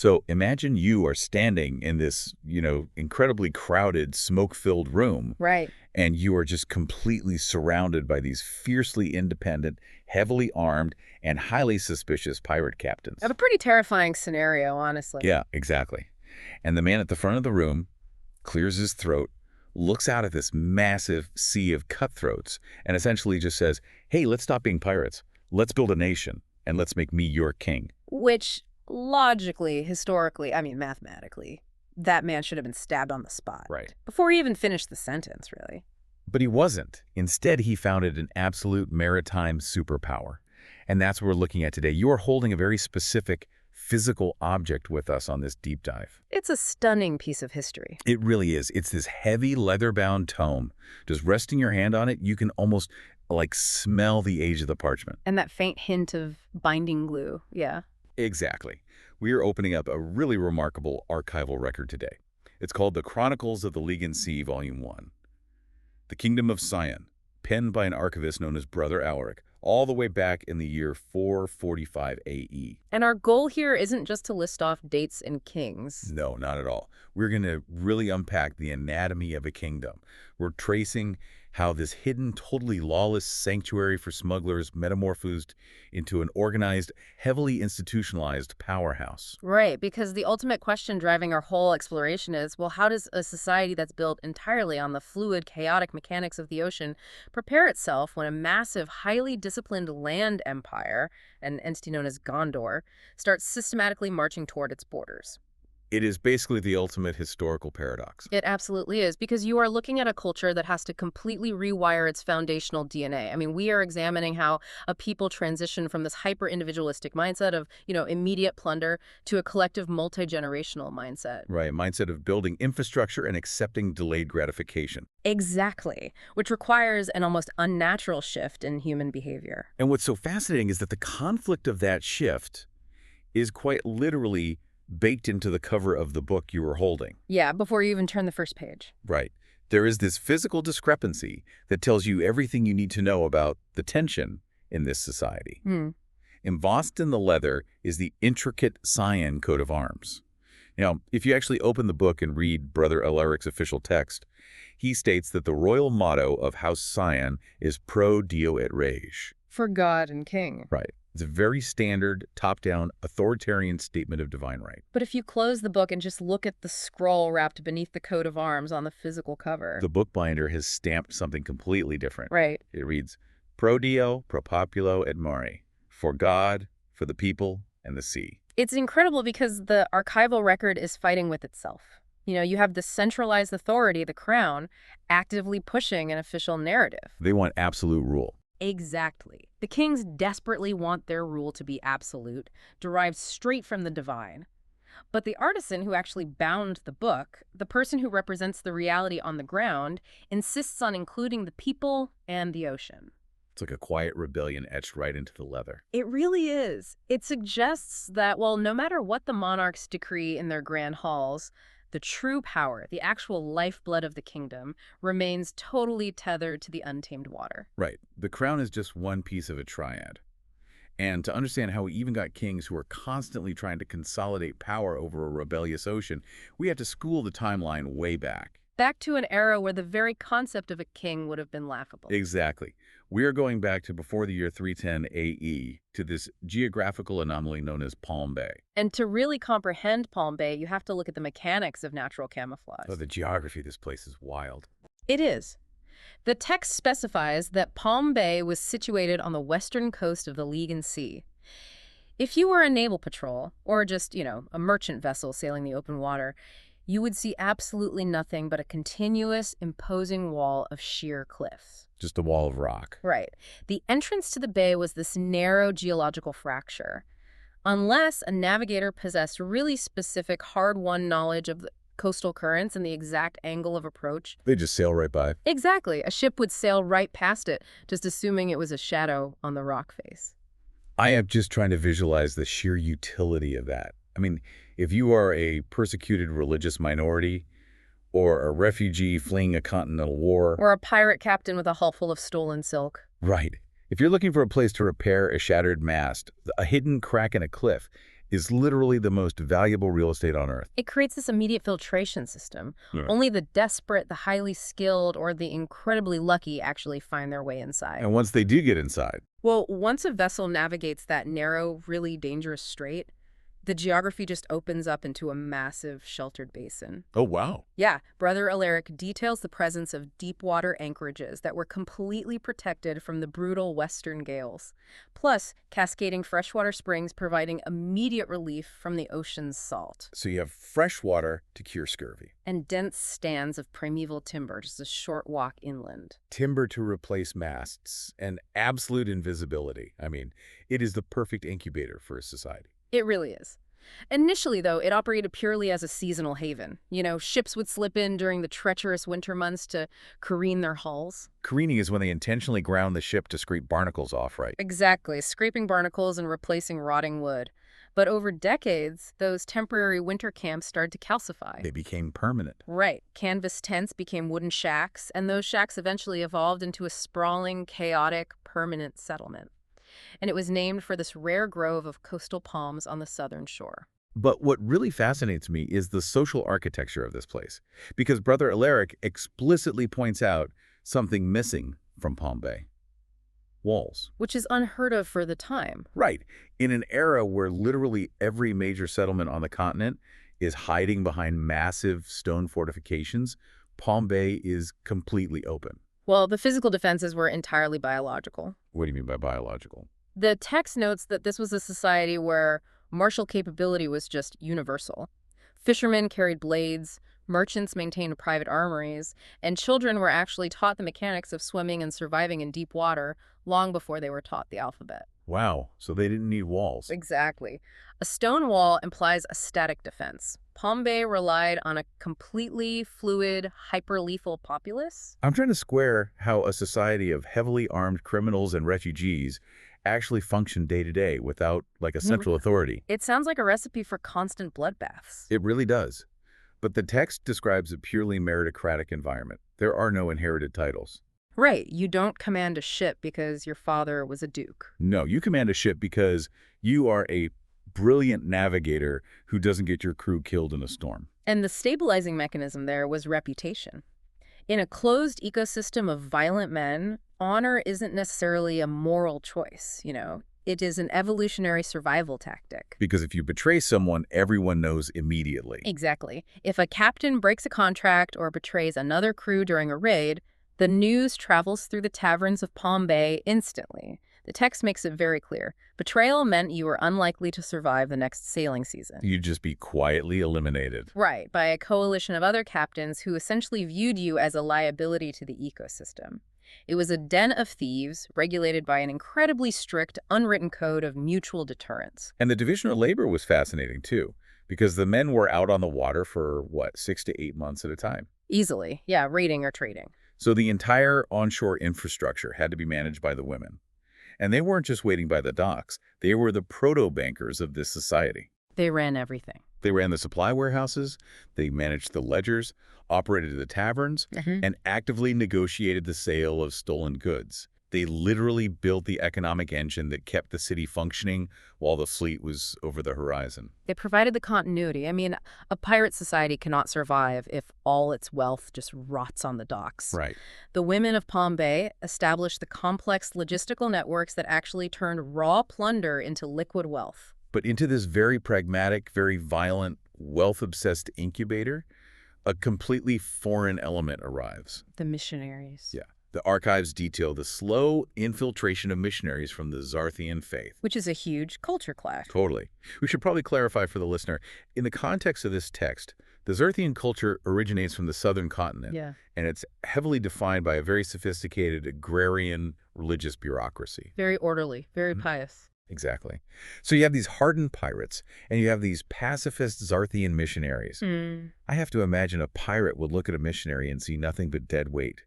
So imagine you are standing in this, incredibly crowded, smoke-filled room, Right. and you are just completely surrounded by these fiercely independent, heavily armed, and highly suspicious pirate captains. A pretty terrifying scenario, honestly. Yeah, exactly. And the man at the front of the room clears his throat, looks out at this massive sea of cutthroats, and essentially just says, hey, let's stop being pirates. Let's build a nation, and let's make me your king. Which, logically, historically, I mean, mathematically, that man should have been stabbed on the spot. Right. Before he even finished the sentence, really. But he wasn't. Instead, he founded an absolute maritime superpower. And that's what we're looking at today. You are holding a very specific physical object with us on this deep dive. It's a stunning piece of history. It really is. It's this heavy leather-bound tome. Just resting your hand on it, you can almost smell the age of the parchment. And that faint hint of binding glue, yeah. Exactly. We are opening up a really remarkable archival record today. It's called The Chronicles of the League Sea, Volume 1. The Kingdom of Cyan, penned by an archivist known as Brother Alaric, all the way back in the year 445 AE. And our goal here isn't just to list off dates and kings. No, not at all. We're going to really unpack the anatomy of a kingdom. We're tracing how this hidden, totally lawless sanctuary for smugglers metamorphosed into an organized, heavily institutionalized powerhouse. Right, because the ultimate question driving our whole exploration is, well, how does a society that's built entirely on the fluid, chaotic mechanics of the ocean prepare itself when a massive, highly disciplined land empire, an entity known as Gondor, starts systematically marching toward its borders? It is basically the ultimate historical paradox. It absolutely is, because you are looking at a culture that has to completely rewire its foundational DNA. I mean, we are examining how a people transition from this hyper-individualistic mindset of, immediate plunder to a collective multi-generational mindset. Right, mindset of building infrastructure and accepting delayed gratification. Exactly, which requires an almost unnatural shift in human behavior. And what's so fascinating is that the conflict of that shift is quite literally baked into the cover of the book you were holding. Yeah, before you even turn the first page. Right. There is this physical discrepancy that tells you everything you need to know about the tension in this society. Embossed in the leather is the intricate Cyan coat of arms. Now, if you actually open the book and read Brother Alaric's official text, he states that the royal motto of House Cyan is Pro Dio et Rege. For God and King. Right. It's a very standard, top-down, authoritarian statement of divine right. But if you close the book and just look at the scroll wrapped beneath the coat of arms on the physical cover. The book binder has stamped something completely different. Right. It reads, Pro Dio, pro populo et mare. For God, for the people, and the sea. It's incredible because the archival record is fighting with itself. You have the centralized authority, the crown, actively pushing an official narrative. They want absolute rule. Exactly. The kings desperately want their rule to be absolute, derived straight from the divine. But the artisan who actually bound the book, the person who represents the reality on the ground, insists on including the people and the ocean. It's like a quiet rebellion etched right into the leather. It really is. It suggests that, well, no matter what the monarchs decree in their grand halls, the true power, the actual lifeblood of the kingdom, remains totally tethered to the untamed water. Right. The crown is just one piece of a triad. And to understand how we even got kings who are constantly trying to consolidate power over a rebellious ocean, we have to school the timeline way back. Back to an era where the very concept of a king would have been laughable. Exactly. We are going back to before the year 310 AE, to this geographical anomaly known as Palm Bay. And to really comprehend Palm Bay, you have to look at the mechanics of natural camouflage. Oh, the geography of this place is wild. It is. The text specifies that Palm Bay was situated on the western coast of the League Sea. If you were a naval patrol, or just, a merchant vessel sailing the open water, you would see absolutely nothing but a continuous, imposing wall of sheer cliffs. Just a wall of rock. Right. The entrance to the bay was this narrow geological fracture. Unless a navigator possessed really specific, hard-won knowledge of the coastal currents and the exact angle of approach. They just sail right by. Exactly. A ship would sail right past it, just assuming it was a shadow on the rock face. I am just trying to visualize the sheer utility of that. I mean, if you are a persecuted religious minority, or a refugee fleeing a continental war. Or a pirate captain with a hull full of stolen silk. Right. If you're looking for a place to repair a shattered mast, a hidden crack in a cliff, is literally the most valuable real estate on Earth. It creates this immediate filtration system. Yeah. Only the desperate, the highly skilled, or the incredibly lucky actually find their way inside. And once they do get inside, Well, once a vessel navigates that narrow, really dangerous strait, the geography just opens up into a massive sheltered basin. oh wow. Yeah, Brother Alaric details the presence of deep water anchorages that were completely protected from the brutal western gales, plus cascading freshwater springs providing immediate relief from the ocean's salt, So you have fresh water to cure scurvy, and dense stands of primeval timber just a short walk inland. timber to replace masts, and absolute invisibility. I mean, it is the perfect incubator for a society. It really is. Initially, though, it operated purely as a seasonal haven. You know, ships would slip in during the treacherous winter months to careen their hulls. Careening is when they intentionally ground the ship to scrape barnacles off, right? Exactly, scraping barnacles and replacing rotting wood. But over decades, those temporary winter camps started to calcify. They became permanent. Right. Canvas tents became wooden shacks, and those shacks eventually evolved into a sprawling, chaotic, permanent settlement. And it was named for this rare grove of coastal palms on the southern shore. But what really fascinates me is the social architecture of this place, because Brother Alaric explicitly points out something missing from Palm Bay. Walls. Which is unheard of for the time. Right. In an era where literally every major settlement on the continent is hiding behind massive stone fortifications, Palm Bay is completely open. Well, the physical defenses were entirely biological. What do you mean by biological? The text notes that this was a society where martial capability was just universal. Fishermen carried blades, merchants maintained private armories, and children were actually taught the mechanics of swimming and surviving in deep water long before they were taught the alphabet. Wow, so they didn't need walls. Exactly. A stone wall implies a static defense. Palm Bay relied on a completely fluid, hyperlethal populace. I'm trying to square how a society of heavily armed criminals and refugees actually functioned day to day without, like, a central authority. It sounds like a recipe for constant bloodbaths. It really does. But the text describes a purely meritocratic environment. There are no inherited titles. Right. You don't command a ship because your father was a duke. No, you command a ship because you are a brilliant navigator who doesn't get your crew killed in a storm. And the stabilizing mechanism there was reputation. In a closed ecosystem of violent men, honor isn't necessarily a moral choice, you know. It is an evolutionary survival tactic. Because if you betray someone, everyone knows immediately. Exactly. If a captain breaks a contract or betrays another crew during a raid, the news travels through the taverns of Palm Bay instantly. The text makes it very clear. Betrayal meant you were unlikely to survive the next sailing season. You'd just be quietly eliminated. Right, by a coalition of other captains who essentially viewed you as a liability to the ecosystem. It was a den of thieves, regulated by an incredibly strict, unwritten code of mutual deterrence. And the division of labor was fascinating, too, because the men were out on the water for, 6 to 8 months at a time. Easily, yeah, raiding or trading. So the entire onshore infrastructure had to be managed by the women. And they weren't just waiting by the docks. They were the proto-bankers of this society. They ran everything. They ran the supply warehouses, they managed the ledgers, operated the taverns, and actively negotiated the sale of stolen goods. They literally built the economic engine that kept the city functioning while the fleet was over the horizon. They provided the continuity. I mean, a pirate society cannot survive if all its wealth just rots on the docks. Right. The women of Palm Bay established the complex logistical networks that actually turned raw plunder into liquid wealth. But into this very pragmatic, very violent, wealth-obsessed incubator, a completely foreign element arrives. The missionaries. Yeah. The archives detail the slow infiltration of missionaries from the Zarthian faith. Which is a huge culture clash. Totally. We should probably clarify for the listener, in the context of this text, the Zarthian culture originates from the southern continent, and it's heavily defined by a very sophisticated agrarian religious bureaucracy. Very orderly, very pious. Exactly. So you have these hardened pirates, and you have these pacifist Zarthian missionaries. I have to imagine a pirate would look at a missionary and see nothing but dead weight.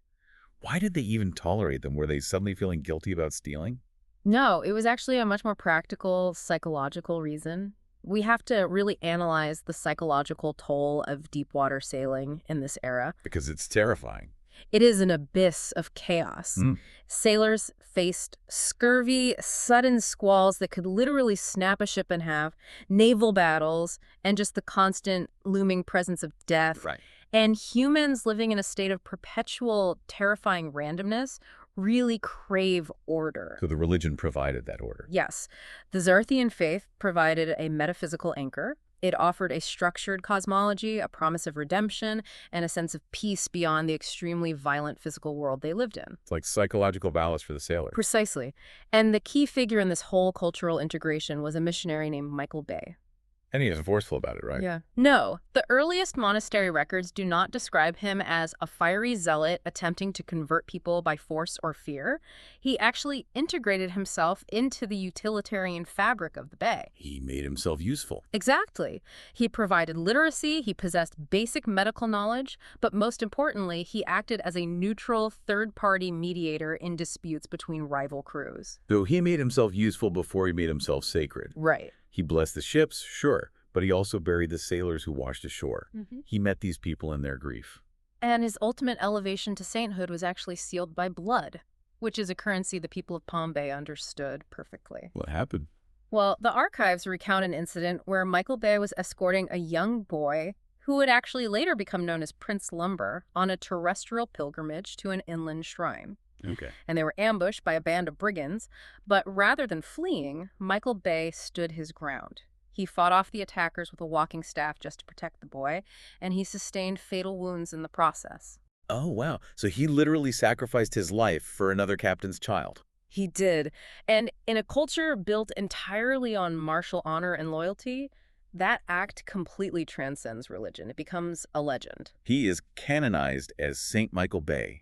Why did they even tolerate them? Were they suddenly feeling guilty about stealing? No, it was actually a much more practical, psychological reason. We have to really analyze the psychological toll of deep water sailing in this era. Because it's terrifying. It is an abyss of chaos. Mm. Sailors faced scurvy, sudden squalls that could literally snap a ship in half, naval battles, and just the constant looming presence of death. Right. And humans living in a state of perpetual, terrifying randomness really crave order. So the religion provided that order. Yes, the Zarthian faith provided a metaphysical anchor. It offered a structured cosmology, a promise of redemption, and a sense of peace beyond the extremely violent physical world they lived in. It's like psychological ballast for the sailors. Precisely. And the key figure in this whole cultural integration was a missionary named Michael Bay. And he isn't forceful about it, right? Yeah. No, the earliest monastery records do not describe him as a fiery zealot attempting to convert people by force or fear. He actually integrated himself into the utilitarian fabric of the bay. He made himself useful. Exactly. He provided literacy, he possessed basic medical knowledge, but most importantly, he acted as a neutral third-party mediator in disputes between rival crews. So he made himself useful before he made himself sacred. Right. He blessed the ships, sure, but he also buried the sailors who washed ashore. He met these people in their grief. And his ultimate elevation to sainthood was actually sealed by blood, which is a currency the people of Palm Bay understood perfectly. What happened? Well, the archives recount an incident where Michael Bay was escorting a young boy who would actually later become known as Prince Lumber on a terrestrial pilgrimage to an inland shrine. Okay. And they were ambushed by a band of brigands, but rather than fleeing, Michael Bay stood his ground. He fought off the attackers with a walking staff just to protect the boy, and he sustained fatal wounds in the process. Oh, wow. So he literally sacrificed his life for another captain's child. He did. And in a culture built entirely on martial honor and loyalty, that act completely transcends religion. It becomes a legend. He is canonized as Saint Michael Bay.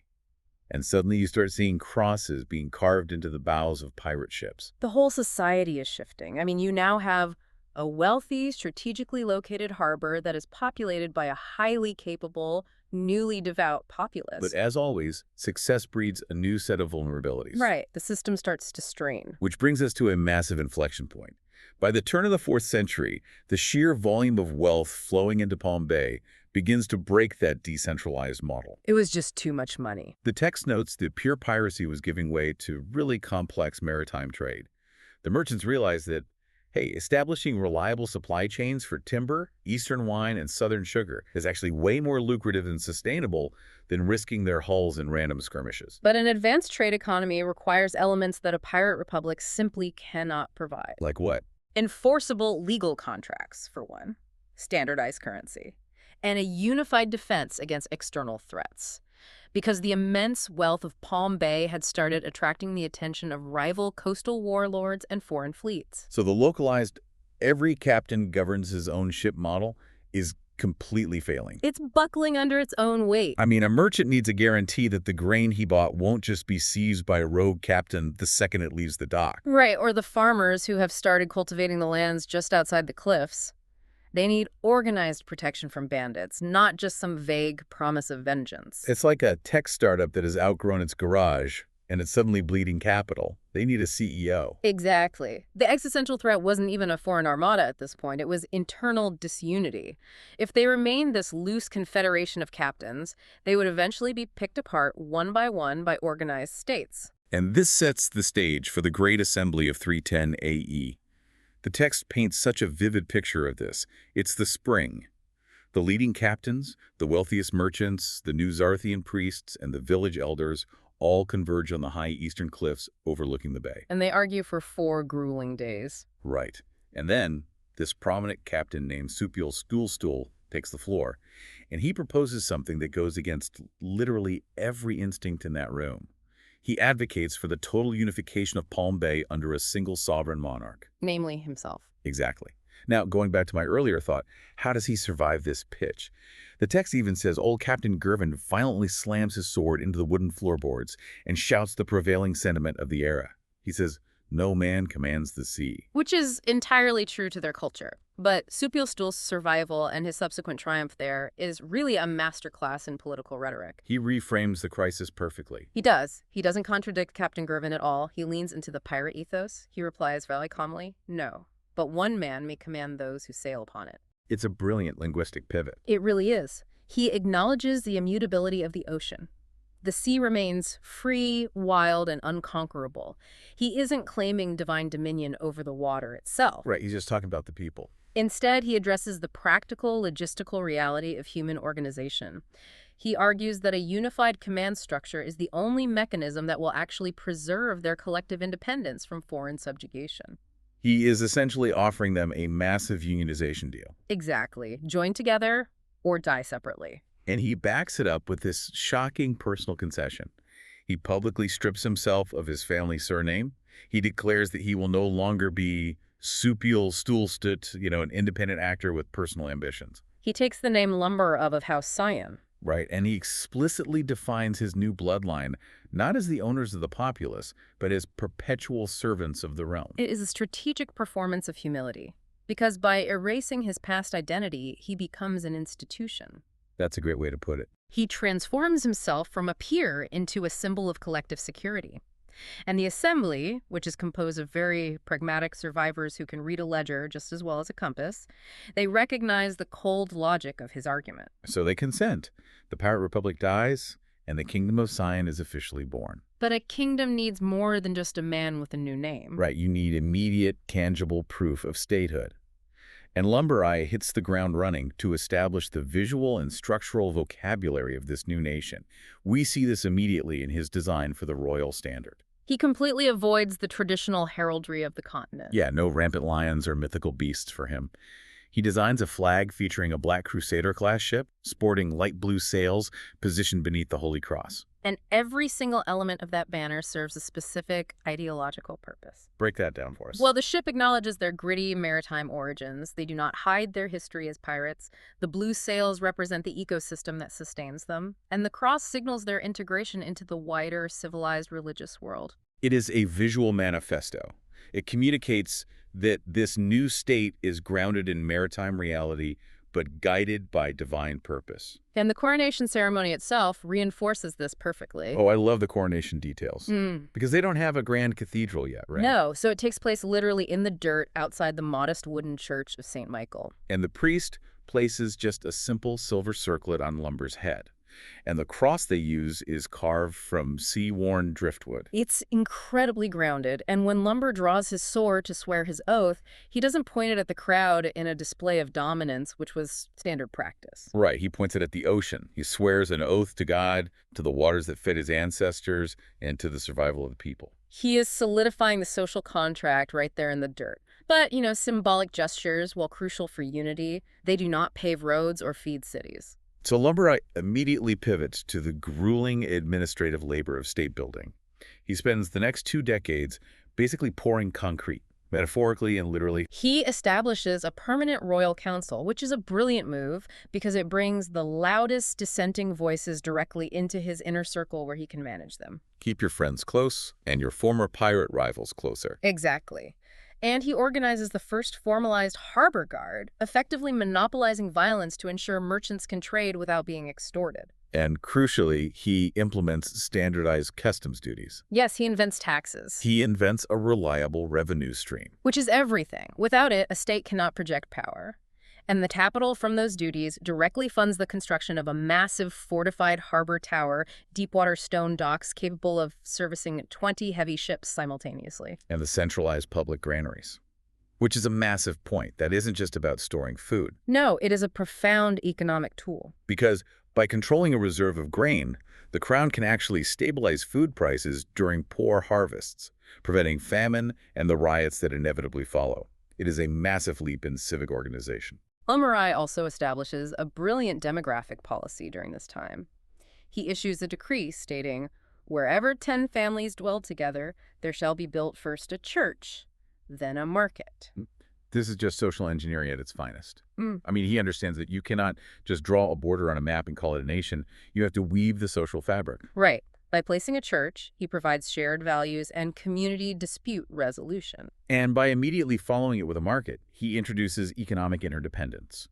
And suddenly you start seeing crosses being carved into the bows of pirate ships. The whole society is shifting. I mean, you now have a wealthy, strategically located harbor that is populated by a highly capable, newly devout populace. But as always, success breeds a new set of vulnerabilities. Right. The system starts to strain. Which brings us to a massive inflection point. By the turn of the 4th century, the sheer volume of wealth flowing into Palm Bay begins to break that decentralized model. It was just too much money. The text notes that pure piracy was giving way to really complex maritime trade. The merchants realized that, hey, establishing reliable supply chains for timber, eastern wine, and southern sugar is actually way more lucrative and sustainable than risking their hulls in random skirmishes. But an advanced trade economy requires elements that a pirate republic simply cannot provide. Like what? Enforceable legal contracts, for one, standardized currency, and a unified defense against external threats. Because the immense wealth of Palm Bay had started attracting the attention of rival coastal warlords and foreign fleets. So the localized, every captain governs his own ship model is completely failing. It's buckling under its own weight. I mean, a merchant needs a guarantee that the grain he bought won't just be seized by a rogue captain the second it leaves the dock. Right, or the farmers who have started cultivating the lands just outside the cliffs. They need organized protection from bandits, not just some vague promise of vengeance. It's like a tech startup that has outgrown its garage and it's suddenly bleeding capital. They need a CEO. Exactly. The existential threat wasn't even a foreign armada at this point. It was internal disunity. If they remained this loose confederation of captains, they would eventually be picked apart one by organized states. And this sets the stage for the Great Assembly of 310 AE. The text paints such a vivid picture of this. It's the spring. The leading captains, the wealthiest merchants, the new Zarthian priests, and the village elders all converge on the high eastern cliffs overlooking the bay. And they argue for 4 grueling days. Right. And then this prominent captain named Supial Stoolstool takes the floor, and he proposes something that goes against literally every instinct in that room. He advocates for the total unification of Palm Bay under a single sovereign monarch. Namely himself. Exactly. Now, going back to my earlier thought, how does he survive this pitch? The text even says old Captain Gervin violently slams his sword into the wooden floorboards and shouts the prevailing sentiment of the era. He says, "No man commands the sea." Which is entirely true to their culture. But Supialstool's survival and his subsequent triumph there is really a masterclass in political rhetoric. He reframes the crisis perfectly. He does. He doesn't contradict Captain Gervin at all. He leans into the pirate ethos. He replies very calmly, "No, but one man may command those who sail upon it." It's a brilliant linguistic pivot. It really is. He acknowledges the immutability of the ocean. The sea remains free, wild, and unconquerable. He isn't claiming divine dominion over the water itself. Right, he's just talking about the people. Instead, he addresses the practical, logistical reality of human organization. He argues that a unified command structure is the only mechanism that will actually preserve their collective independence from foreign subjugation. He is essentially offering them a massive unionization deal. Exactly. Join together or die separately. And he backs it up with this shocking personal concession. He publicly strips himself of his family surname. He declares that he will no longer be Supial Stuhlstut, an independent actor with personal ambitions. He takes the name Lumber of House Cyan. Right, and he explicitly defines his new bloodline not as the owners of the populace, but as perpetual servants of the realm. It is a strategic performance of humility, because by erasing his past identity, he becomes an institution. That's a great way to put it. He transforms himself from a peer into a symbol of collective security. And the assembly, which is composed of very pragmatic survivors who can read a ledger just as well as a compass, they recognize the cold logic of his argument. So they consent. The Pirate Republic dies, and the Kingdom of Cyan is officially born. But a kingdom needs more than just a man with a new name. Right, you need immediate, tangible proof of statehood. And Lumber hits the ground running to establish the visual and structural vocabulary of this new nation. We see this immediately in his design for the royal standard. He completely avoids the traditional heraldry of the continent. Yeah, no rampant lions or mythical beasts for him. He designs a flag featuring a Black Crusader-class ship, sporting light blue sails positioned beneath the Holy Cross. And every single element of that banner serves a specific ideological purpose. Break that down for us. Well, the ship acknowledges their gritty maritime origins. They do not hide their history as pirates. The blue sails represent the ecosystem that sustains them. And the cross signals their integration into the wider, civilized religious world. It is a visual manifesto. It communicates that this new state is grounded in maritime reality, but guided by divine purpose. And the coronation ceremony itself reinforces this perfectly. Oh, I love the coronation details. Because they don't have a grand cathedral yet, right? No, so it takes place literally in the dirt outside the modest wooden church of St. Michael. And the priest places just a simple silver circlet on Lumber's head. And the cross they use is carved from sea-worn driftwood. It's incredibly grounded, and when Lumber draws his sword to swear his oath, he doesn't point it at the crowd in a display of dominance, which was standard practice. Right, he points it at the ocean. He swears an oath to God, to the waters that fed his ancestors, and to the survival of the people. He is solidifying the social contract right there in the dirt. But, symbolic gestures, while crucial for unity, they do not pave roads or feed cities. So Lumber immediately pivots to the grueling administrative labor of state building. He spends the next 2 decades basically pouring concrete, metaphorically and literally. He establishes a permanent royal council, which is a brilliant move because it brings the loudest dissenting voices directly into his inner circle where he can manage them. Keep your friends close and your former pirate rivals closer. Exactly. And he organizes the first formalized harbor guard, effectively monopolizing violence to ensure merchants can trade without being extorted. And crucially, he implements standardized customs duties. Yes, he invents taxes. He invents a reliable revenue stream. Which is everything. Without it, a state cannot project power. And the capital from those duties directly funds the construction of a massive fortified harbor tower, deepwater stone docks capable of servicing 20 heavy ships simultaneously. And the centralized public granaries, which is a massive point. That isn't just about storing food. No, it is a profound economic tool. Because by controlling a reserve of grain, the crown can actually stabilize food prices during poor harvests, preventing famine and the riots that inevitably follow. It is a massive leap in civic organization. Lumber also establishes a brilliant demographic policy during this time. He issues a decree stating, "Wherever 10 families dwell together, there shall be built first a church, then a market." This is just social engineering at its finest. I mean, he understands that you cannot just draw a border on a map and call it a nation. You have to weave the social fabric. Right. By placing a church, he provides shared values and community dispute resolution. And by immediately following it with a market, he introduces economic interdependence.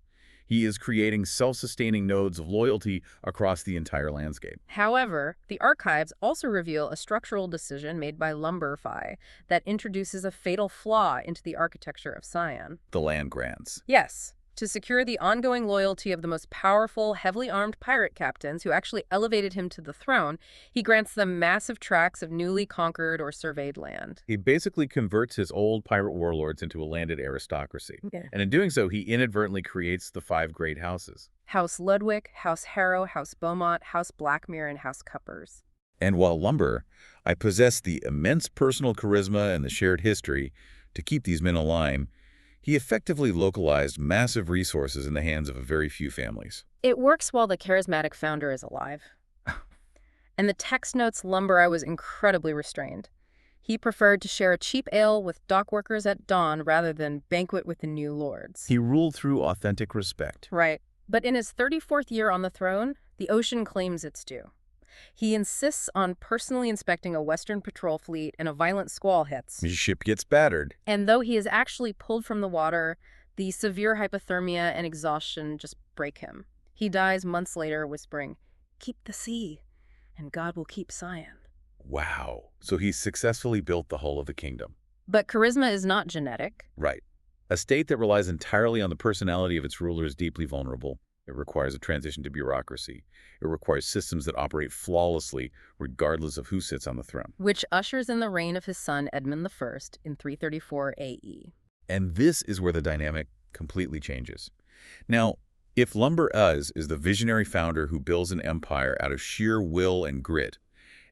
He is creating self-sustaining nodes of loyalty across the entire landscape. However, the archives also reveal a structural decision made by Lumber that introduces a fatal flaw into the architecture of Cyan. The land grants. Yes. to secure the ongoing loyalty of the most powerful, heavily armed pirate captains who actually elevated him to the throne, he grants them massive tracts of newly conquered or surveyed land. He basically converts his old pirate warlords into a landed aristocracy. Yeah. And in doing so, he inadvertently creates the 5 great houses. House Ludwig, House Harrow, House Beaumont, House Blackmere, and House Cuppers. And while Lumber, I possess the immense personal charisma and the shared history to keep these men aligned, he effectively localized massive resources in the hands of a very few families. It works while the charismatic founder is alive. And the text notes Lumber I was incredibly restrained. He preferred to share a cheap ale with dock workers at dawn rather than banquet with the new lords. He ruled through authentic respect. Right. But in his 34th year on the throne, the ocean claims its due. He insists on personally inspecting a Western patrol fleet and a violent squall hits. His ship gets battered. And though he is actually pulled from the water, the severe hypothermia and exhaustion just break him. He dies months later whispering, "Keep the sea, and God will keep Cyan." Wow. So he successfully built the whole of the kingdom. But charisma is not genetic. Right. A state that relies entirely on the personality of its ruler is deeply vulnerable. It requires a transition to bureaucracy. It requires systems that operate flawlessly regardless of who sits on the throne. Which ushers in the reign of his son Edmund I in 334 AE. And this is where the dynamic completely changes. Now, if Lumber Uz is the visionary founder who builds an empire out of sheer will and grit,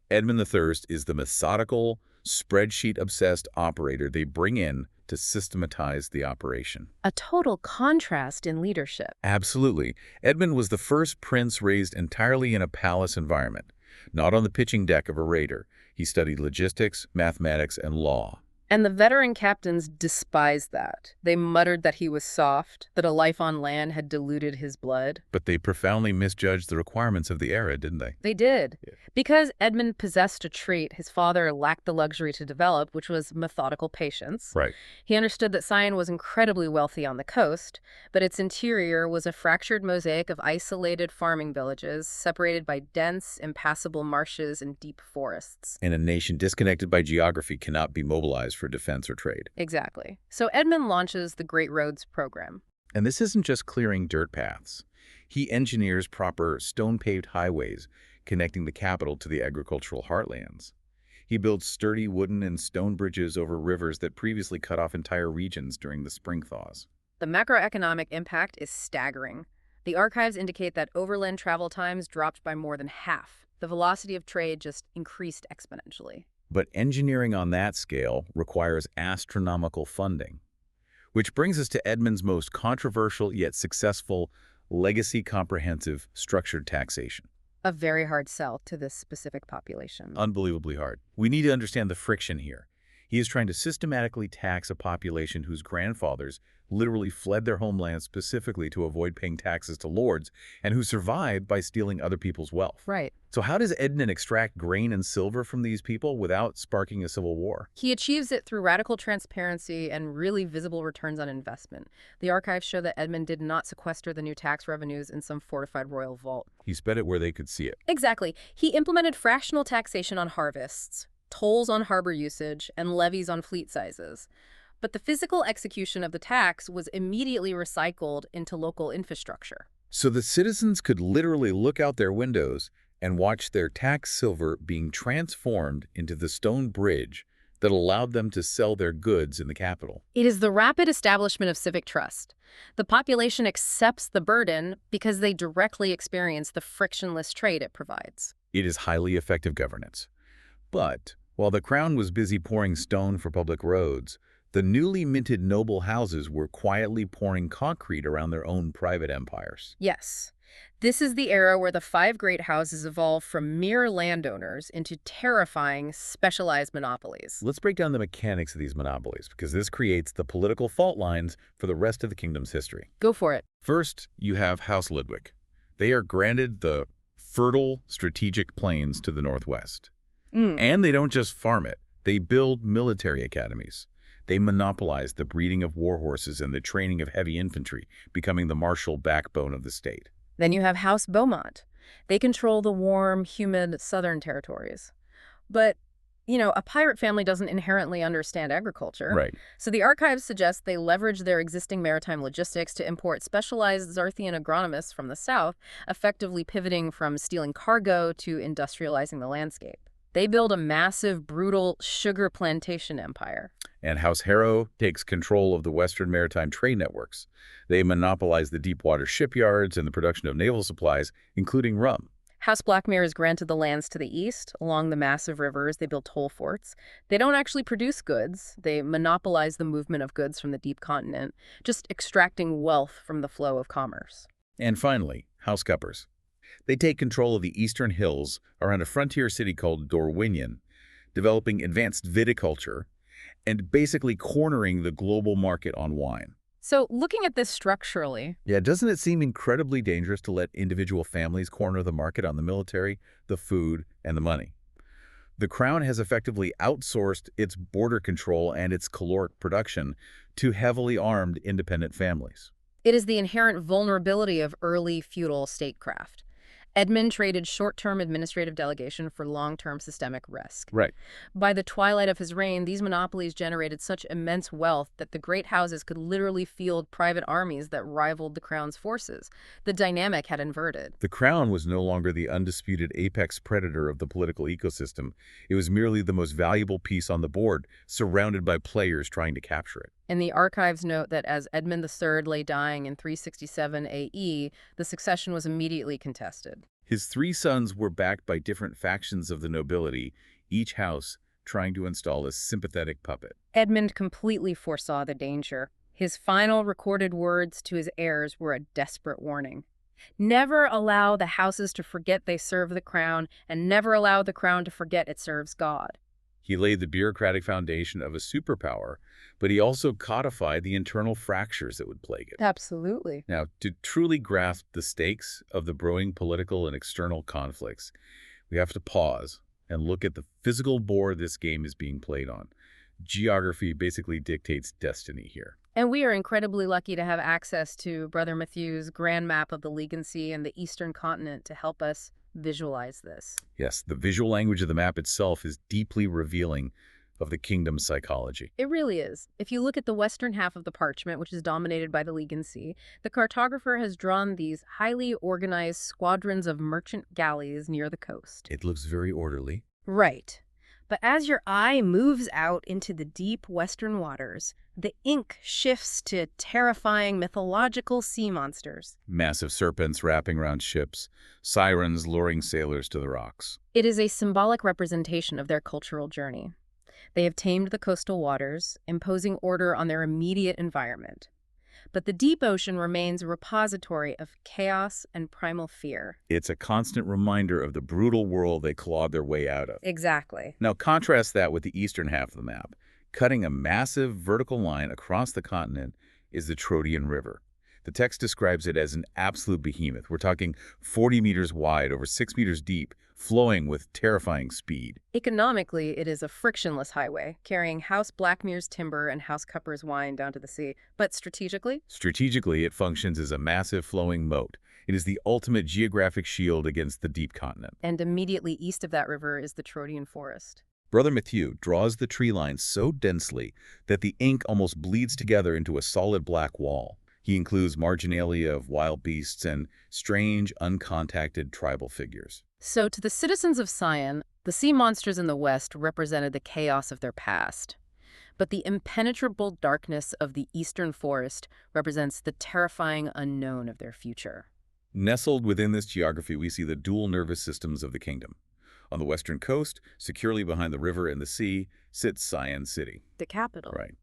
Edmund I is the methodical, spreadsheet-obsessed operator they bring in to systematize the operation. A total contrast in leadership. Absolutely. Edmund was the first prince raised entirely in a palace environment, not on the pitching deck of a raider. He studied logistics, mathematics, and law. And the veteran captains despised that. They muttered that he was soft, that a life on land had diluted his blood. But they profoundly misjudged the requirements of the era, didn't they? They did. Yeah. Because Edmund possessed a trait his father lacked the luxury to develop, which was methodical patience. Right. He understood that Cyan was incredibly wealthy on the coast, but its interior was a fractured mosaic of isolated farming villages, separated by dense, impassable marshes and deep forests. And a nation disconnected by geography cannot be mobilized for defense or trade. Exactly. So Edmund launches the Great Roads program. And this isn't just clearing dirt paths. He engineers proper stone-paved highways connecting the capital to the agricultural heartlands. He builds sturdy wooden and stone bridges over rivers that previously cut off entire regions during the spring thaws. The macroeconomic impact is staggering. The archives indicate that overland travel times dropped by more than half. The velocity of trade just increased exponentially. But engineering on that scale requires astronomical funding. Which brings us to Edmund's most controversial yet successful legacy comprehensive structured taxation. A very hard sell to this specific population. Unbelievably hard. We need to understand the friction here. He is trying to systematically tax a population whose grandfathers literally fled their homeland specifically to avoid paying taxes to lords and who survived by stealing other people's wealth. Right. So how does Edmund extract grain and silver from these people without sparking a civil war? He achieves it through radical transparency and really visible returns on investment. The archives show that Edmund did not sequester the new tax revenues in some fortified royal vault. He spent it where they could see it. Exactly. He implemented fractional taxation on harvests, tolls on harbor usage, and levies on fleet sizes. But the physical execution of the tax was immediately recycled into local infrastructure. So the citizens could literally look out their windows and watch their tax silver being transformed into the stone bridge that allowed them to sell their goods in the capital. It is the rapid establishment of civic trust. The population accepts the burden because they directly experience the frictionless trade it provides. It is highly effective governance. But while the crown was busy pouring stone for public roads, the newly minted noble houses were quietly pouring concrete around their own private empires. Yes. This is the era where the 5 great houses evolve from mere landowners into terrifying, specialized monopolies. Let's break down the mechanics of these monopolies, because this creates the political fault lines for the rest of the kingdom's history. Go for it. First, you have House Ludwig. They are granted the fertile strategic plains to the northwest. And they don't just farm it. They build military academies. They monopolize the breeding of war horses and the training of heavy infantry, becoming the martial backbone of the state. Then you have House Beaumont. They control the warm, humid southern territories. But a pirate family doesn't inherently understand agriculture. Right. So the archives suggest they leverage their existing maritime logistics to import specialized Zarthian agronomists from the south, effectively pivoting from stealing cargo to industrializing the landscape. They build a massive, brutal sugar plantation empire. And House Harrow takes control of the Western maritime trade networks. They monopolize the deep-water shipyards and the production of naval supplies, including rum. House Blackmere is granted the lands to the east. Along the massive rivers, they build toll forts. They don't actually produce goods. They monopolize the movement of goods from the deep continent, just extracting wealth from the flow of commerce. And finally, House Cuppers. They take control of the eastern hills around a frontier city called Dorwinion, developing advanced viticulture and basically cornering the global market on wine. So looking at this structurally, Yeah, doesn't it seem incredibly dangerous to let individual families corner the market on the military, the food, and the money? The Crown has effectively outsourced its border control and its caloric production to heavily armed independent families. it is the inherent vulnerability of early feudal statecraft. Edmund traded short-term administrative delegation for long-term systemic risk. Right. By the twilight of his reign, these monopolies generated such immense wealth that the great houses could literally field private armies that rivaled the crown's forces. The dynamic had inverted. The Crown was no longer the undisputed apex predator of the political ecosystem. It was merely the most valuable piece on the board, surrounded by players trying to capture it. And the archives note that as Edmund III lay dying in 367 AE, the succession was immediately contested. His three sons were backed by different factions of the nobility, each house trying to install a sympathetic puppet. Edmund completely foresaw the danger. His final recorded words to his heirs were a desperate warning. Never allow the houses to forget they serve the crown, and never allow the crown to forget it serves God. He laid the bureaucratic foundation of a superpower, but he also codified the internal fractures that would plague it. Absolutely. Now, to truly grasp the stakes of the brewing political and external conflicts, we have to pause and look at the physical board this game is being played on. Geography basically dictates destiny here. And we are incredibly lucky to have access to Brother Matthew's grand map of the Legan Sea and the eastern continent to help us visualize this. Yes, the visual language of the map itself is deeply revealing of the kingdom's psychology. It really is. If you look at the western half of the parchment, which is dominated by the Legan Sea, the cartographer has drawn these highly organized squadrons of merchant galleys near the coast. It looks very orderly. Right. But as your eye moves out into the deep western waters, the ink shifts to terrifying mythological sea monsters. Massive serpents wrapping around ships, sirens luring sailors to the rocks. It is a symbolic representation of their cultural journey. They have tamed the coastal waters, imposing order on their immediate environment. But the deep ocean remains a repository of chaos and primal fear. It's a constant reminder of the brutal world they clawed their way out of. Exactly. Now contrast that with the eastern half of the map. Cutting a massive vertical line across the continent is the Troadian River. The text describes it as an absolute behemoth. We're talking 40 meters wide, over 6 meters deep, flowing with terrifying speed. Economically, it is a frictionless highway, carrying House Blackmere's timber and House Cupper's wine down to the sea. But strategically? Strategically, it functions as a massive flowing moat. It is the ultimate geographic shield against the deep continent. And immediately east of that river is the Troadian forest. Brother Matthew draws the tree line so densely that the ink almost bleeds together into a solid black wall. He includes marginalia of wild beasts and strange, uncontacted tribal figures. So to the citizens of Cyan, the sea monsters in the west represented the chaos of their past. But the impenetrable darkness of the eastern forest represents the terrifying unknown of their future. Nestled within this geography, we see the dual nervous systems of the kingdom. On the western coast, securely behind the river and the sea, sits Cyan City. The capital. Right.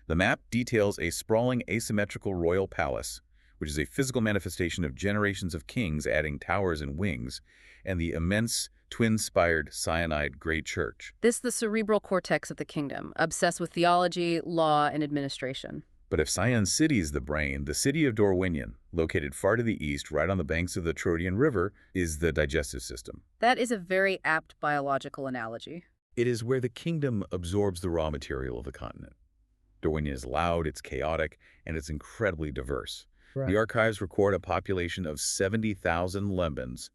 The map details a sprawling asymmetrical royal palace, which is a physical manifestation of generations of kings adding towers and wings, and the immense twin-spired cyanide Great Church. This is the cerebral cortex of the kingdom, obsessed with theology, law, and administration. But if Cyan City is the brain, the city of Dorwinion, located far to the east, right on the banks of the Troadian River, is the digestive system. That is a very apt biological analogy. It is where the kingdom absorbs the raw material of the continent. Dorwinion is loud, it's chaotic, and it's incredibly diverse. Right. The archives record a population of 70,000 lembans,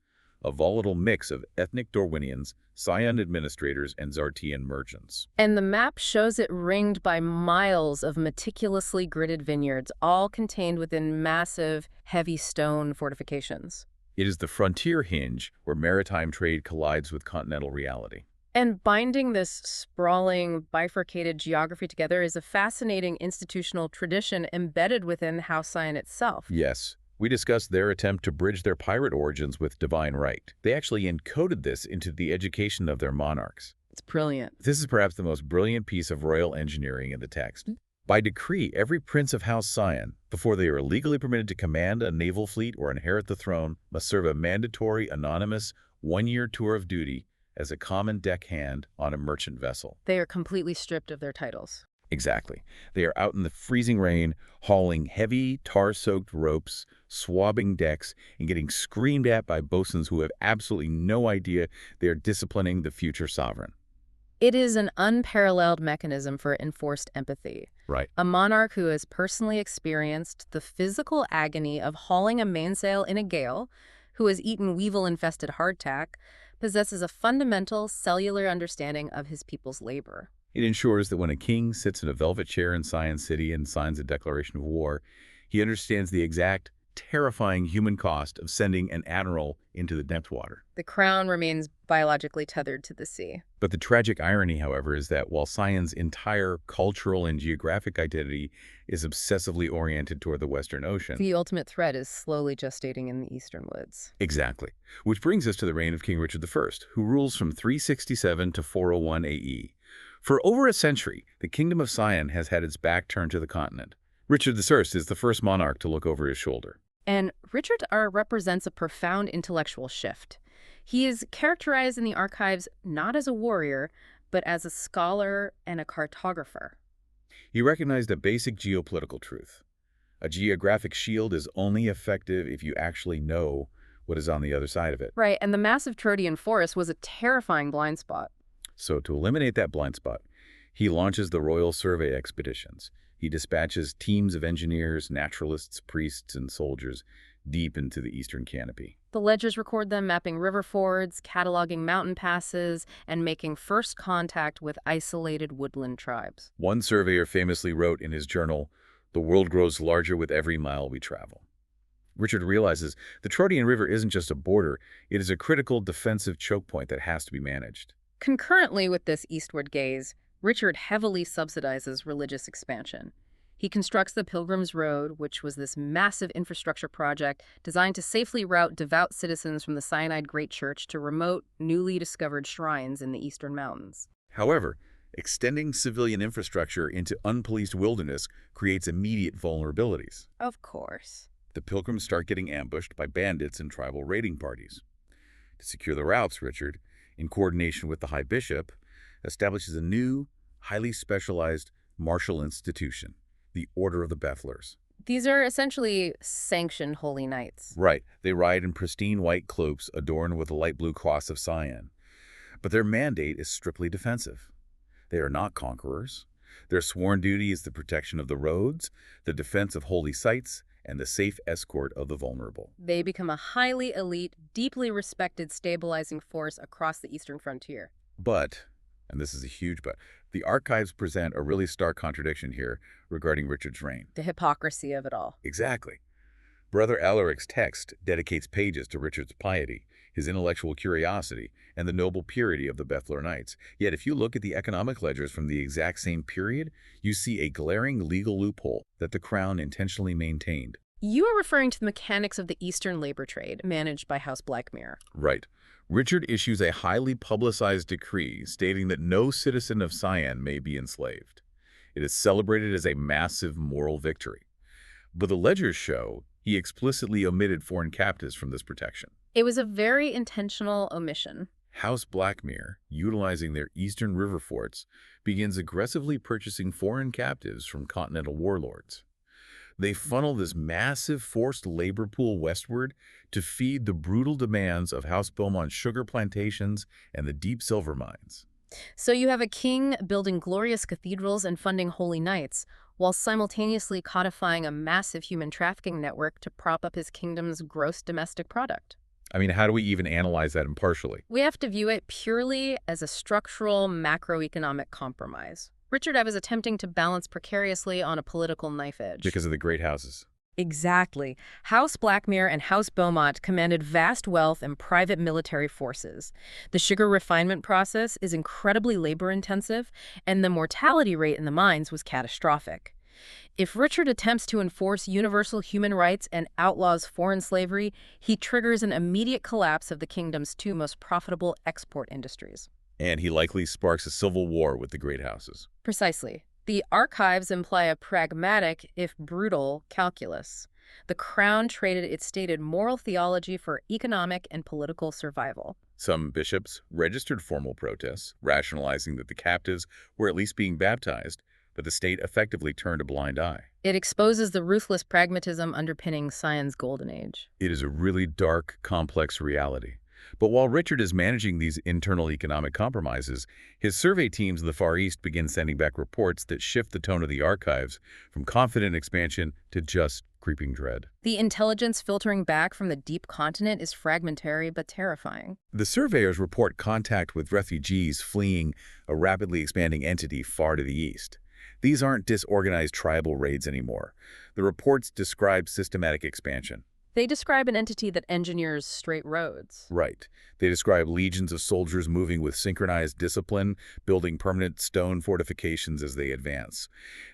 a volatile mix of ethnic Darwinians, Cyan administrators, and Zartian merchants. And the map shows it ringed by miles of meticulously gridded vineyards, all contained within massive, heavy stone fortifications. It is the frontier hinge where maritime trade collides with continental reality. And binding this sprawling, bifurcated geography together is a fascinating institutional tradition embedded within House Cyan itself. Yes, we discussed their attempt to bridge their pirate origins with divine right. They actually encoded this into the education of their monarchs. It's brilliant. This is perhaps the most brilliant piece of royal engineering in the text. By decree, every prince of House Cyan, before they are legally permitted to command a naval fleet or inherit the throne, must serve a mandatory, anonymous, one-year tour of duty as a common deckhand on a merchant vessel. They are completely stripped of their titles. Exactly. They are out in the freezing rain, hauling heavy, tar-soaked ropes, swabbing decks, and getting screamed at by bosuns who have absolutely no idea they are disciplining the future sovereign. It is an unparalleled mechanism for enforced empathy. Right. A monarch who has personally experienced the physical agony of hauling a mainsail in a gale, who has eaten weevil-infested hardtack, possesses a fundamental cellular understanding of his people's labor. It ensures that when a king sits in a velvet chair in Cyan City and signs a declaration of war, he understands the exact, terrifying human cost of sending an admiral into the depth water. The crown remains biologically tethered to the sea. But the tragic irony, however, is that while Cyan's entire cultural and geographic identity is obsessively oriented toward the Western Ocean, The ultimate threat is slowly gestating in the eastern woods. exactly. Which brings us to the reign of King Richard I, who rules from 367 to 401 AE. For over a century, the Kingdom of Cyan has had its back turned to the continent. Richard I is the first monarch to look over his shoulder. And Richard R. represents a profound intellectual shift. He is characterized in the archives not as a warrior, but as a scholar and a cartographer. He recognized a basic geopolitical truth. A geographic shield is only effective if you actually know what is on the other side of it. Right, and the massive Troadian forest was a terrifying blind spot. So to eliminate that blind spot, he launches the Royal Survey expeditions. He dispatches teams of engineers, naturalists, priests, and soldiers deep into the eastern canopy. The ledgers record them mapping river fords, cataloging mountain passes, and making first contact with isolated woodland tribes. One surveyor famously wrote in his journal, "The world grows larger with every mile we travel." Richard realizes the Troadian River isn't just a border, it is a critical defensive choke point that has to be managed. Concurrently with this eastward gaze, Richard heavily subsidizes religious expansion. He constructs the Pilgrim's Road, which was this massive infrastructure project designed to safely route devout citizens from the Cyanide Great Church to remote, newly discovered shrines in the eastern mountains. However, extending civilian infrastructure into unpoliced wilderness creates immediate vulnerabilities. Of course. The pilgrims start getting ambushed by bandits and tribal raiding parties. To secure the routes, Richard, in coordination with the High Bishop, establishes a new, highly specialized martial institution, the Order of the Bethlers. These are essentially sanctioned holy knights. Right. They ride in pristine white cloaks adorned with the light blue cross of Cyan. But their mandate is strictly defensive. They are not conquerors. Their sworn duty is the protection of the roads, the defense of holy sites, and the safe escort of the vulnerable. They become a highly elite, deeply respected stabilizing force across the eastern frontier. But, and this is a huge but, the archives present a really stark contradiction here regarding Richard's reign. The hypocrisy of it all. Exactly. Brother Alaric's text dedicates pages to Richard's piety, his intellectual curiosity, and the noble purity of the Bethler Knights. Yet if you look at the economic ledgers from the exact same period, you see a glaring legal loophole that the Crown intentionally maintained. You are referring to the mechanics of the Eastern labor trade managed by House Blackmere. Right. Richard issues a highly publicized decree stating that no citizen of Cyan may be enslaved. It is celebrated as a massive moral victory. But the ledgers show he explicitly omitted foreign captives from this protection. It was a very intentional omission. House Blackmere, utilizing their eastern river forts, begins aggressively purchasing foreign captives from continental warlords. They funnel this massive forced labor pool westward to feed the brutal demands of House Beaumont's sugar plantations and the deep silver mines. So you have a king building glorious cathedrals and funding holy knights, while simultaneously codifying a massive human trafficking network to prop up his kingdom's gross domestic product. I mean, how do we even analyze that impartially? We have to view it purely as a structural macroeconomic compromise. Richard I was attempting to balance precariously on a political knife edge. Because of the great houses. Exactly. House Blackmere and House Beaumont commanded vast wealth and private military forces. The sugar refinement process is incredibly labor-intensive, and the mortality rate in the mines was catastrophic. If Richard attempts to enforce universal human rights and outlaws foreign slavery, he triggers an immediate collapse of the kingdom's two most profitable export industries. And he likely sparks a civil war with the great houses. Precisely. The archives imply a pragmatic, if brutal, calculus. The crown traded its stated moral theology for economic and political survival. Some bishops registered formal protests, rationalizing that the captives were at least being baptized, but the state effectively turned a blind eye. It exposes the ruthless pragmatism underpinning Cyan's golden age. It is a really dark, complex reality. But while Richard is managing these internal economic compromises, his survey teams in the Far East begin sending back reports that shift the tone of the archives from confident expansion to just creeping dread. The intelligence filtering back from the deep continent is fragmentary but terrifying. The surveyors report contact with refugees fleeing a rapidly expanding entity far to the east. These aren't disorganized tribal raids anymore. The reports describe systematic expansion. They describe an entity that engineers straight roads. Right. They describe legions of soldiers moving with synchronized discipline, building permanent stone fortifications as they advance.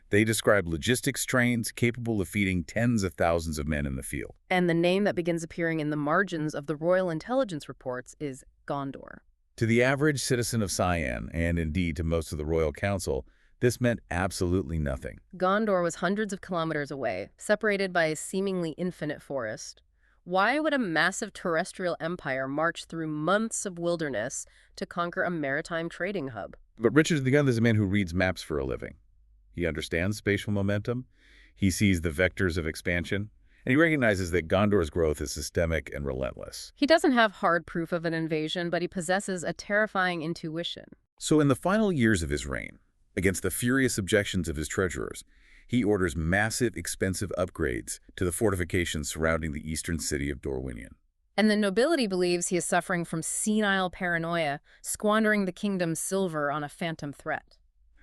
They describe logistics trains capable of feeding tens of thousands of men in the field. And the name that begins appearing in the margins of the Royal Intelligence reports is Gondor. To the average citizen of Cyan, and indeed to most of the Royal Council, this meant absolutely nothing. Gondor was hundreds of kilometers away, separated by a seemingly infinite forest. Why would a massive terrestrial empire march through months of wilderness to conquer a maritime trading hub? But Richard the Gun is a man who reads maps for a living. He understands spatial momentum, he sees the vectors of expansion, and he recognizes that Gondor's growth is systemic and relentless. He doesn't have hard proof of an invasion, but he possesses a terrifying intuition. So in the final years of his reign, against the furious objections of his treasurers, he orders massive, expensive upgrades to the fortifications surrounding the eastern city of Dorwinion. And the nobility believes he is suffering from senile paranoia, squandering the kingdom's silver on a phantom threat.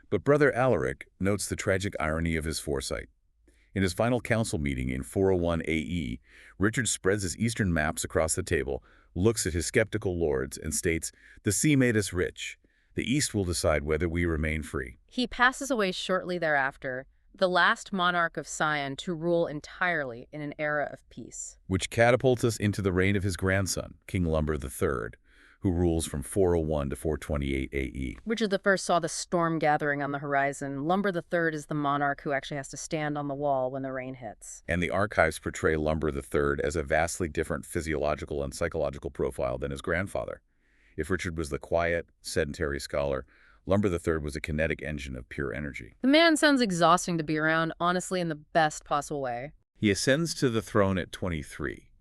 But Brother Alaric notes the tragic irony of his foresight. In his final council meeting in 401 AE, Richard spreads his eastern maps across the table, looks at his skeptical lords, and states, "The sea made us rich. The East will decide whether we remain free." He passes away shortly thereafter, the last monarch of Cyan to rule entirely in an era of peace. Which catapults us into the reign of his grandson, King Lumber III, who rules from 401 to 428 AE. Richard I saw the storm gathering on the horizon. Lumber III is the monarch who actually has to stand on the wall when the rain hits. And the archives portray Lumber III as a vastly different physiological and psychological profile than his grandfather. If Richard was the quiet, sedentary scholar, Lumber III was a kinetic engine of pure energy. The man sounds exhausting to be around, honestly, in the best possible way. He ascends to the throne at 23,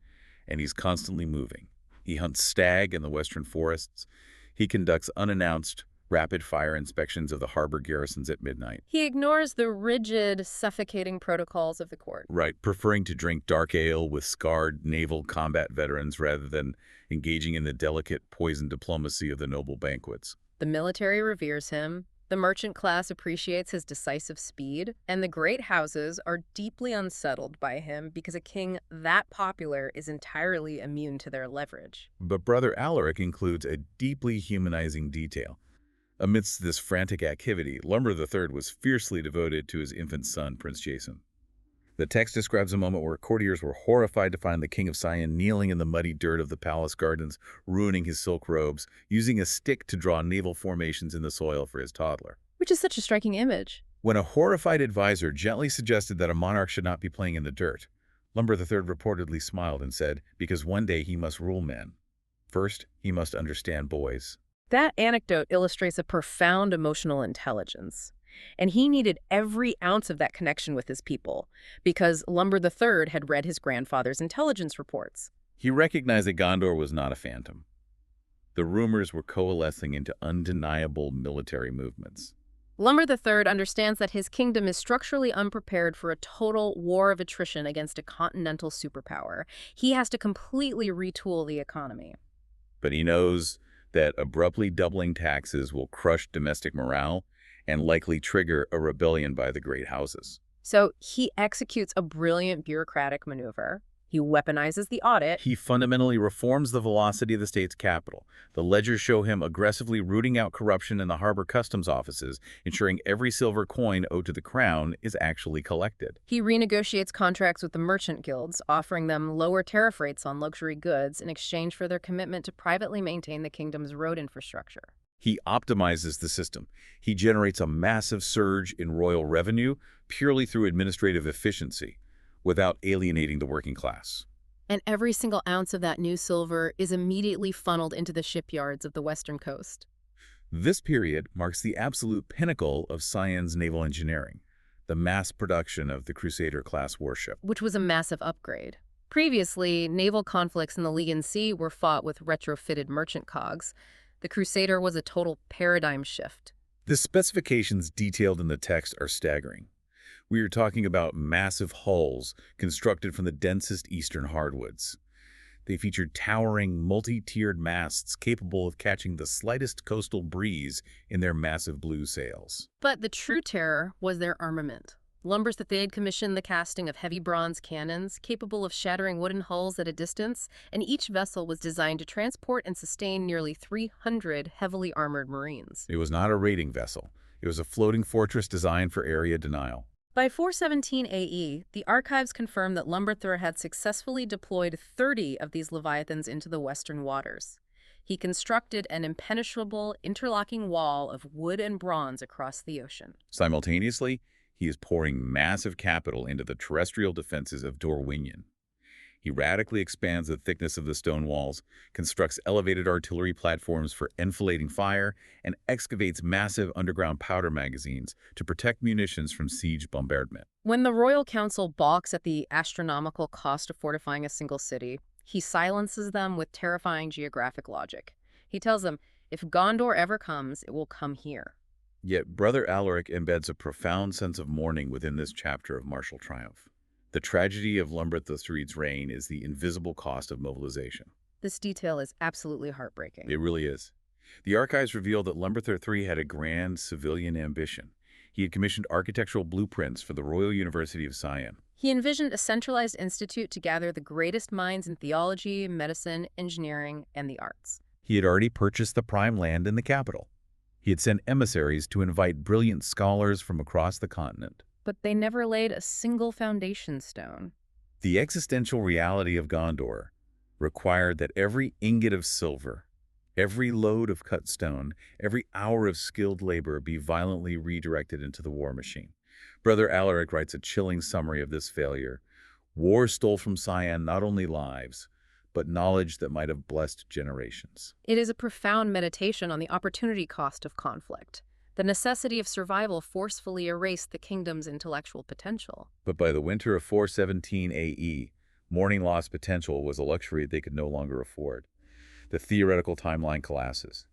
and he's constantly moving. He hunts stag in the western forests. He conducts unannounced, rapid-fire inspections of the harbor garrisons at midnight. He ignores the rigid, suffocating protocols of the court. Right, preferring to drink dark ale with scarred naval combat veterans rather than engaging in the delicate poison diplomacy of the noble banquets. The military reveres him, the merchant class appreciates his decisive speed, and the great houses are deeply unsettled by him because a king that popular is entirely immune to their leverage. But Brother Alaric includes a deeply humanizing detail. Amidst this frantic activity, Lumber III was fiercely devoted to his infant son, Prince Jason. The text describes a moment where courtiers were horrified to find the king of Cyan kneeling in the muddy dirt of the palace gardens, ruining his silk robes, using a stick to draw naval formations in the soil for his toddler. Which is such a striking image. When a horrified advisor gently suggested that a monarch should not be playing in the dirt, Lumber III reportedly smiled and said, because one day he must rule men. First, he must understand boys. That anecdote illustrates a profound emotional intelligence. And he needed every ounce of that connection with his people, because Lumber III had read his grandfather's intelligence reports. He recognized that Gondor was not a phantom. The rumors were coalescing into undeniable military movements. Lumber III understands that his kingdom is structurally unprepared for a total war of attrition against a continental superpower. He has to completely retool the economy. But he knows that abruptly doubling taxes will crush domestic morale and likely trigger a rebellion by the great houses. So he executes a brilliant bureaucratic maneuver. He weaponizes the audit. He fundamentally reforms the velocity of the state's capital. The ledgers show him aggressively rooting out corruption in the harbor customs offices, ensuring every silver coin owed to the crown is actually collected. He renegotiates contracts with the merchant guilds, offering them lower tariff rates on luxury goods in exchange for their commitment to privately maintain the kingdom's road infrastructure. He optimizes the system. He generates a massive surge in royal revenue purely through administrative efficiency, without alienating the working class. And every single ounce of that new silver is immediately funneled into the shipyards of the western coast. This period marks the absolute pinnacle of Cyan's naval engineering, the mass production of the Crusader-class warship. Which was a massive upgrade. Previously, naval conflicts in the Aegean Sea were fought with retrofitted merchant cogs. The Crusader was a total paradigm shift. The specifications detailed in the text are staggering. We are talking about massive hulls constructed from the densest eastern hardwoods. They featured towering, multi-tiered masts capable of catching the slightest coastal breeze in their massive blue sails. But the true terror was their armament. Lumbers that they had commissioned the casting of heavy bronze cannons capable of shattering wooden hulls at a distance, and each vessel was designed to transport and sustain nearly 300 heavily armored Marines. It was not a raiding vessel. It was a floating fortress designed for area denial. By 417 AE, the archives confirm that Lumber III had successfully deployed 30 of these leviathans into the western waters. He constructed an impenetrable, interlocking wall of wood and bronze across the ocean. Simultaneously, he is pouring massive capital into the terrestrial defenses of Dorwinion. He radically expands the thickness of the stone walls, constructs elevated artillery platforms for enfilading fire, and excavates massive underground powder magazines to protect munitions from siege bombardment. When the Royal Council balks at the astronomical cost of fortifying a single city, he silences them with terrifying geographic logic. He tells them, if Gondor ever comes, it will come here. Yet Brother Alaric embeds a profound sense of mourning within this chapter of martial triumph. The tragedy of Lumber III's reign is the invisible cost of mobilization. This detail is absolutely heartbreaking. It really is. The archives reveal that Lumber III had a grand civilian ambition. He had commissioned architectural blueprints for the Royal University of Cyan. He envisioned a centralized institute to gather the greatest minds in theology, medicine, engineering, and the arts. He had already purchased the prime land in the capital. He had sent emissaries to invite brilliant scholars from across the continent. But they never laid a single foundation stone. The existential reality of Gondor required that every ingot of silver, every load of cut stone, every hour of skilled labor be violently redirected into the war machine. Brother Alaric writes a chilling summary of this failure. War stole from Cyan not only lives, but knowledge that might have blessed generations. It is a profound meditation on the opportunity cost of conflict. The necessity of survival forcefully erased the kingdom's intellectual potential. But by the winter of 417 AE, mourning lost potential was a luxury they could no longer afford. The theoretical timeline collapses.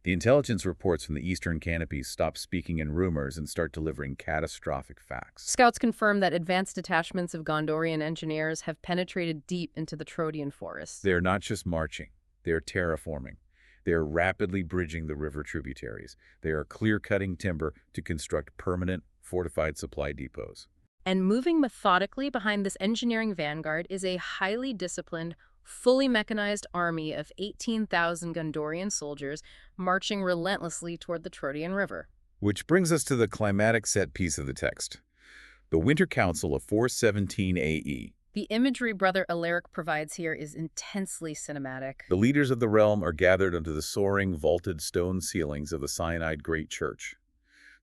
The intelligence reports from the Eastern Canopies stop speaking in rumors and start delivering catastrophic facts. Scouts confirm that advanced detachments of Gondorian engineers have penetrated deep into the Troadian forests. They are not just marching, they are terraforming. They are rapidly bridging the river tributaries. They are clear-cutting timber to construct permanent, fortified supply depots. And moving methodically behind this engineering vanguard is a highly disciplined, fully mechanized army of 18,000 Gondorian soldiers marching relentlessly toward the Troadian River. Which brings us to the climatic set piece of the text. The Winter Council of 417 AE. The imagery Brother Alaric provides here is intensely cinematic. The leaders of the realm are gathered under the soaring, vaulted stone ceilings of the Cyanide Great Church.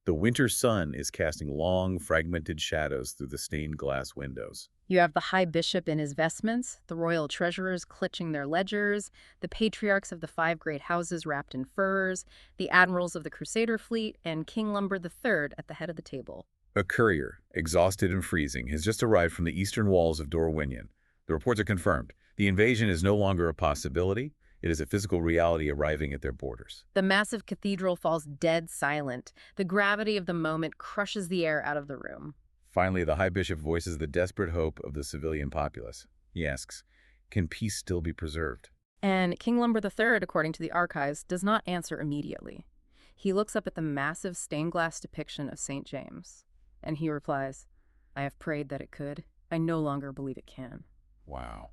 The winter sun is casting long, fragmented shadows through the stained glass windows. You have the High Bishop in his vestments, the royal treasurers clutching their ledgers, the patriarchs of the 5 great houses wrapped in furs, the admirals of the Crusader fleet, and King Lumber III at the head of the table. A courier, exhausted and freezing, has just arrived from the eastern walls of Dorwinion. The reports are confirmed. The invasion is no longer a possibility. It is a physical reality arriving at their borders. The massive cathedral falls dead silent. The gravity of the moment crushes the air out of the room. Finally, the High Bishop voices the desperate hope of the civilian populace. He asks, can peace still be preserved? And King Lumber III, according to the archives, does not answer immediately. He looks up at the massive stained glass depiction of St. James, and he replies, I have prayed that it could. I no longer believe it can. Wow.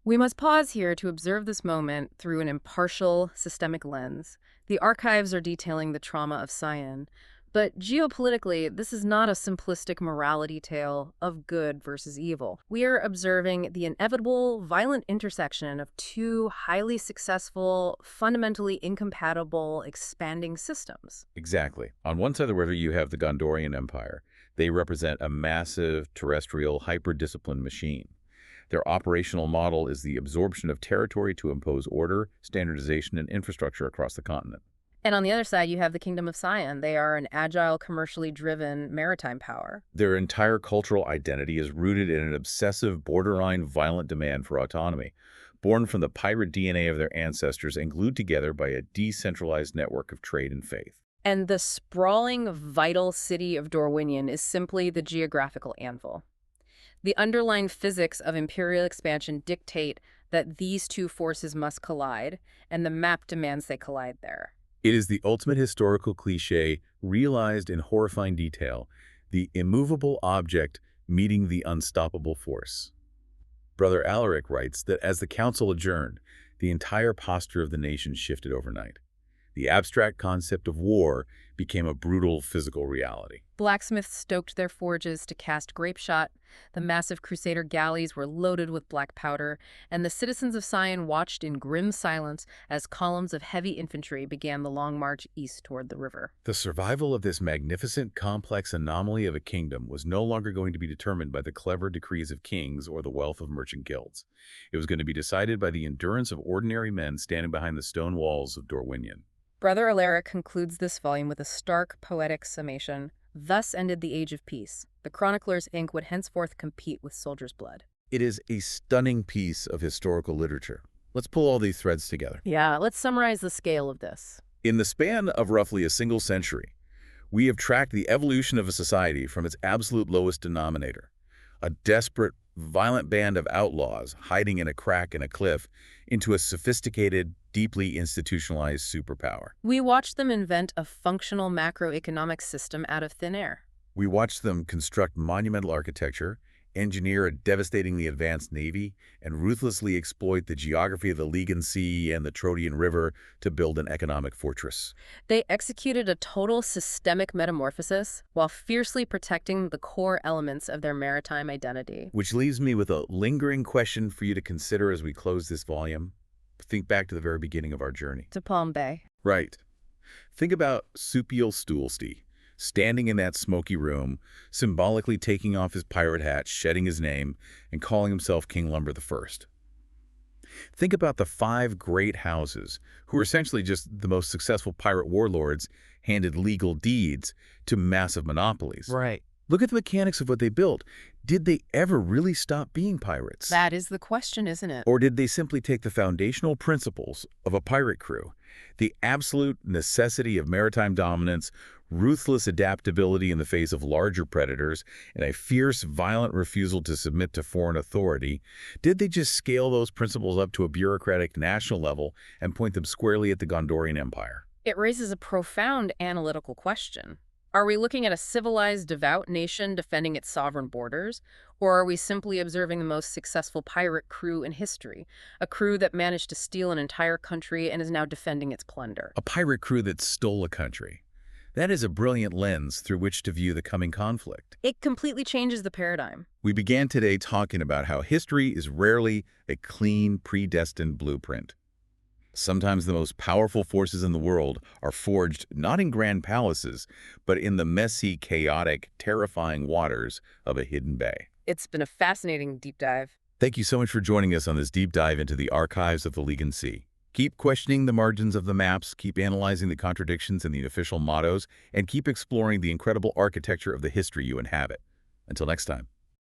We must pause here to observe this moment through an impartial, systemic lens. The archives are detailing the trauma of Cyan, but geopolitically, this is not a simplistic morality tale of good versus evil. We are observing the inevitable, violent intersection of two highly successful, fundamentally incompatible, expanding systems. Exactly. On one side of the river, you have the Gondorian Empire. They represent a massive, terrestrial, hyper-disciplined machine. Their operational model is the absorption of territory to impose order, standardization, and infrastructure across the continent. And on the other side, you have the Kingdom of Cyan. They are an agile, commercially driven maritime power. Their entire cultural identity is rooted in an obsessive, borderline violent demand for autonomy, born from the pirate DNA of their ancestors and glued together by a decentralized network of trade and faith. And the sprawling, vital city of Dorwinion is simply the geographical anvil. The underlying physics of imperial expansion dictate that these two forces must collide, and the map demands they collide there. It is the ultimate historical cliché, realized in horrifying detail, the immovable object meeting the unstoppable force. Brother Alaric writes that as the council adjourned, the entire posture of the nation shifted overnight. The abstract concept of war became a brutal physical reality. Blacksmiths stoked their forges to cast grapeshot, the massive crusader galleys were loaded with black powder, and the citizens of Cyan watched in grim silence as columns of heavy infantry began the long march east toward the river. The survival of this magnificent, complex anomaly of a kingdom was no longer going to be determined by the clever decrees of kings or the wealth of merchant guilds. It was going to be decided by the endurance of ordinary men standing behind the stone walls of Dorwinion. Brother Alaric concludes this volume with a stark, poetic summation. Thus ended the Age of Peace. The chronicler's ink would henceforth compete with soldiers' blood. It is a stunning piece of historical literature. Let's pull all these threads together. Yeah, let's summarize the scale of this. In the span of roughly a single century, we have tracked the evolution of a society from its absolute lowest denominator, a desperate, violent band of outlaws hiding in a crack in a cliff, into a sophisticated, deeply institutionalized superpower. We watched them invent a functional macroeconomic system out of thin air. We watched them construct monumental architecture, engineer a devastatingly advanced navy, and ruthlessly exploit the geography of the Leagan Sea and the Troadian River to build an economic fortress. They executed a total systemic metamorphosis while fiercely protecting the core elements of their maritime identity. Which leaves me with a lingering question for you to consider as we close this volume. Think back to the very beginning of our journey. To Palm Bay. Right. Think about Supiel Stoolsty, standing in that smoky room, symbolically taking off his pirate hat, shedding his name, and calling himself King Lumber I. Think about the 5 great houses, who were essentially just the most successful pirate warlords, handed legal deeds to massive monopolies. Right. Look at the mechanics of what they built. Did they ever really stop being pirates? That is the question, isn't it? Or did they simply take the foundational principles of a pirate crew, the absolute necessity of maritime dominance, ruthless adaptability in the face of larger predators, and a fierce, violent refusal to submit to foreign authority? Did they just scale those principles up to a bureaucratic national level and point them squarely at the Gondorian Empire? It raises a profound analytical question. Are we looking at a civilized, devout nation defending its sovereign borders? Or are we simply observing the most successful pirate crew in history, a crew that managed to steal an entire country and is now defending its plunder? A pirate crew that stole a country. That is a brilliant lens through which to view the coming conflict. It completely changes the paradigm. We began today talking about how history is rarely a clean, predestined blueprint. Sometimes the most powerful forces in the world are forged not in grand palaces, but in the messy, chaotic, terrifying waters of a hidden bay. It's been a fascinating deep dive. Thank you so much for joining us on this deep dive into the archives of the Leagan Sea. Keep questioning the margins of the maps, keep analyzing the contradictions in the official mottos, and keep exploring the incredible architecture of the history you inhabit. Until next time.